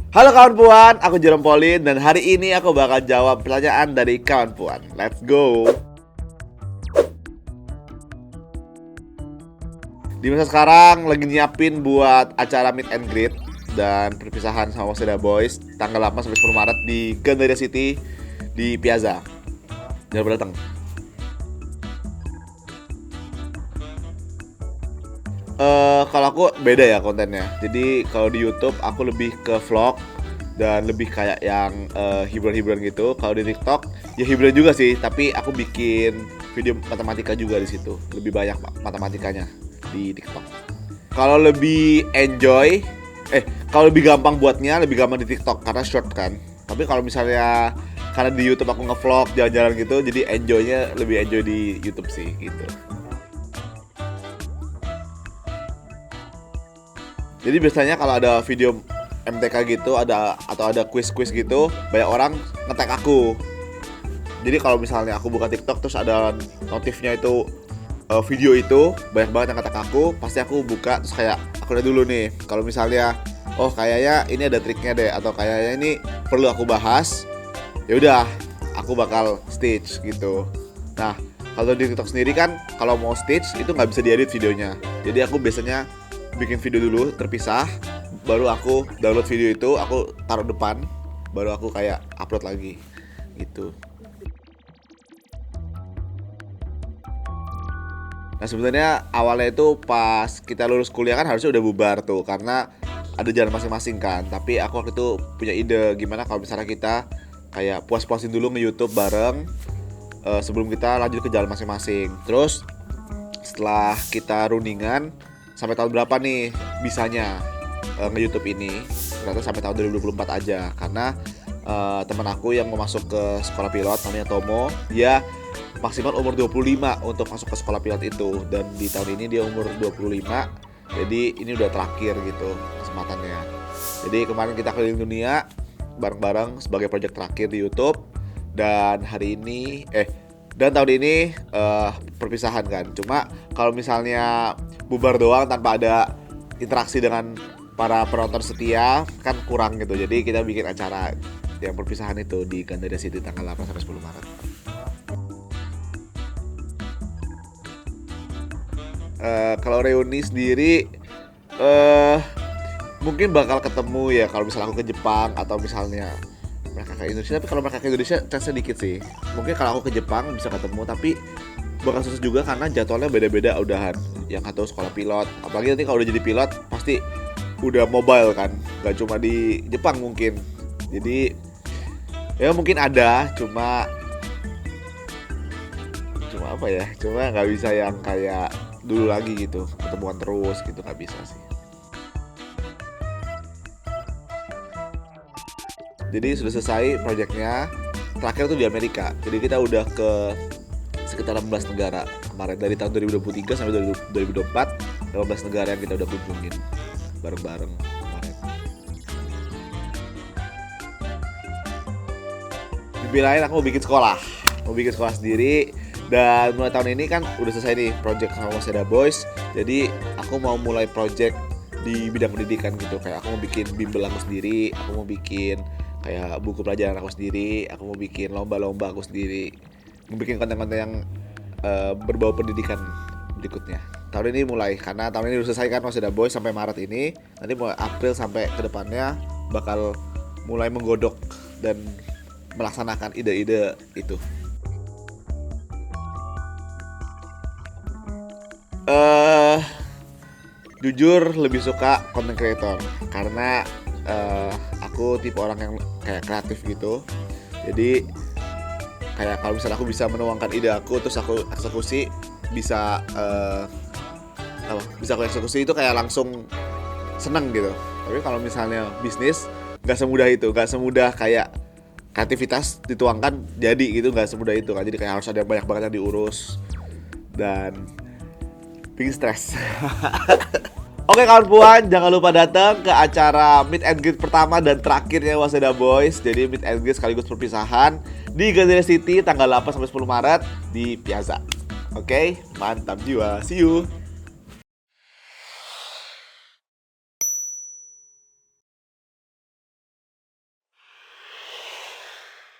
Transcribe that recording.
Halo kawan puan, aku Jerome Pauline dan hari ini aku bakal jawab pertanyaan dari kawan puan. Let's go. Di masa sekarang lagi nyiapin buat acara meet and greet dan perpisahan sama Waseda Boys tanggal 8 sampai 10 Maret di Gandaria City di Piazza. Jangan lupa datang. Kalau aku beda ya kontennya. Jadi kalau di YouTube aku lebih ke vlog dan lebih kayak yang hiburan-hiburan gitu. Kalau di TikTok ya hiburan juga sih, tapi aku bikin video matematika juga di situ. Lebih banyak matematikanya di TikTok. Kalau lebih enjoy, kalau lebih gampang buatnya lebih gampang di TikTok karena short kan. Tapi kalau misalnya karena di YouTube aku nge-vlog jalan-jalan gitu, jadi enjoynya lebih enjoy di YouTube sih gitu. Jadi biasanya kalau ada video MTK gitu, ada quiz-quiz gitu, banyak orang nge-tag aku. Jadi kalau misalnya aku buka TikTok terus ada notifnya itu video itu banyak banget yang nge-tag aku, pasti aku buka terus kayak aku lihat dulu nih. Kalau misalnya oh kayaknya ini ada triknya deh atau kayaknya ini perlu aku bahas, ya udah aku bakal stitch gitu. Nah, kalau di TikTok sendiri kan kalau mau stitch itu nggak bisa diedit videonya. Jadi aku biasanya bikin video dulu terpisah, baru aku download video itu, aku taruh depan, baru aku kayak upload lagi gitu. Nah sebenarnya awalnya itu pas kita lulus kuliah kan harusnya udah bubar tuh karena ada jalan masing-masing kan. Tapi aku waktu itu punya ide gimana kalau misalnya kita kayak puas-puasin dulu nge-YouTube bareng sebelum kita lanjut ke jalan masing-masing. Terus setelah kita rundingan sampai tahun berapa nih bisanya nge-YouTube ini, ternyata sampai tahun 2024 aja karena teman aku yang mau masuk ke sekolah pilot namanya Tomo, dia maksimal umur 25 untuk masuk ke sekolah pilot itu, dan di tahun ini dia umur 25. Jadi ini udah terakhir gitu kesempatannya. Jadi kemarin kita keliling dunia bareng-bareng sebagai project terakhir di YouTube, dan dan tahun ini perpisahan kan. Cuma kalau misalnya bubar doang tanpa ada interaksi dengan para penonton setia kan kurang gitu. Jadi kita bikin acara yang perpisahan itu di Gandaria City tanggal 8 sampai 10 Maret. Kalau reuni sendiri mungkin bakal ketemu ya kalau misalnya aku ke Jepang atau misalnya mereka ke Indonesia. Tapi kalau mereka ke Indonesia chance sedikit sih. Mungkin kalau aku ke Jepang bisa ketemu, tapi bakal susah juga karena jadwalnya beda-beda udahan. Yang atau sekolah pilot, apalagi nanti kalau udah jadi pilot pasti udah mobile kan, nggak cuma di Jepang mungkin. Jadi ya mungkin ada, cuma apa ya, cuma nggak bisa yang kayak dulu lagi gitu, ketemuan terus gitu, nggak bisa sih. Jadi sudah selesai proyeknya, terakhir tuh di Amerika. Jadi kita udah ke sekitar 16 negara kemarin, dari tahun 2023 sampai 2024, 15 negara yang kita udah kunjungin bareng-bareng kemarin. Lebih lain aku mau bikin sekolah sendiri, dan mulai tahun ini kan udah selesai nih project sama Waseda Boys. Jadi aku mau mulai project di bidang pendidikan gitu, kayak aku mau bikin bimbel aku sendiri, aku mau bikin kayak buku pelajaran aku sendiri, aku mau bikin lomba-lomba aku sendiri, mau bikin konten-konten yang berbau pendidikan berikutnya. Tahun ini mulai, karena tahun ini udah selesai kan Waseda Boys sampai Maret ini. Nanti mulai April sampai kedepannya bakal mulai menggodok dan melaksanakan ide-ide itu. Jujur lebih suka content creator karena aku tipe orang yang kayak kreatif gitu. Jadi kayak kalau misalnya aku bisa menuangkan ide aku terus aku eksekusi, bisa aku eksekusi itu kayak langsung seneng gitu. Tapi kalau misalnya bisnis nggak semudah itu, nggak semudah kayak kreativitas dituangkan jadi gitu, nggak semudah itu kan. Jadi kayak harus ada banyak banget yang diurus dan bikin stres. Oke kawan puan, jangan lupa datang ke acara meet and greet pertama dan terakhirnya Waseda Boys. Jadi meet and greet sekaligus perpisahan di Gandaria City tanggal 8 sampai 10 Maret di Piazza. Oke, mantap jiwa. See you.